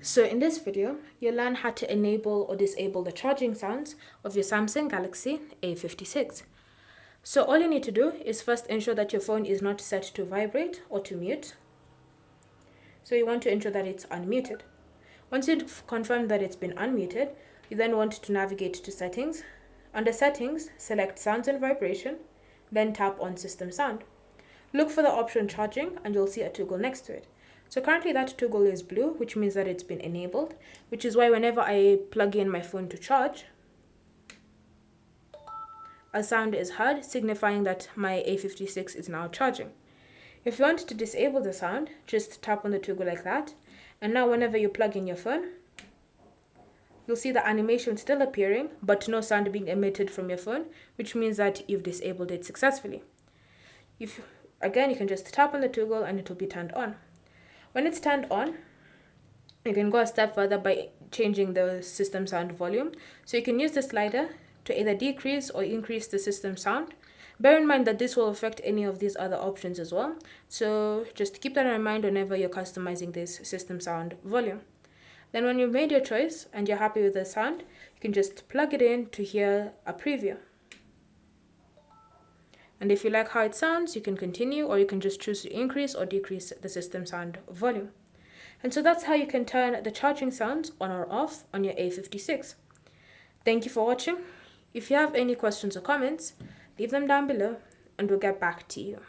So in this video, you'll learn how to enable or disable the charging sounds of your Samsung Galaxy A56. So all you need to do is first ensure that your phone is not set to vibrate or to mute. So you want to ensure that it's unmuted. Once you've confirmed that it's been unmuted, you then want to navigate to settings. Under settings, select sounds and vibration, then tap on system sound. Look for the option charging and you'll see a toggle next to it. So currently that toggle is blue, which means that it's been enabled, which is why whenever I plug in my phone to charge, a sound is heard signifying that my A56 is now charging. If you want to disable the sound, just tap on the toggle like that, and now whenever you plug in your phone, you'll see the animation still appearing, but no sound being emitted from your phone, which means that you've disabled it successfully. Again, you can just tap on the toggle and it will be turned on. When it's turned on, you can go a step further by changing the system sound volume. So you can use the slider to either decrease or increase the system sound. Bear in mind that this will affect any of these other options as well. So just keep that in mind whenever you're customizing this system sound volume. Then when you've made your choice and you're happy with the sound, you can just plug it in to hear a preview. And if you like how it sounds, you can continue, or you can just choose to increase or decrease the system sound volume. And so that's how you can turn the charging sounds on or off on your A56. Thank you for watching. If you have any questions or comments, leave them down below and we'll get back to you.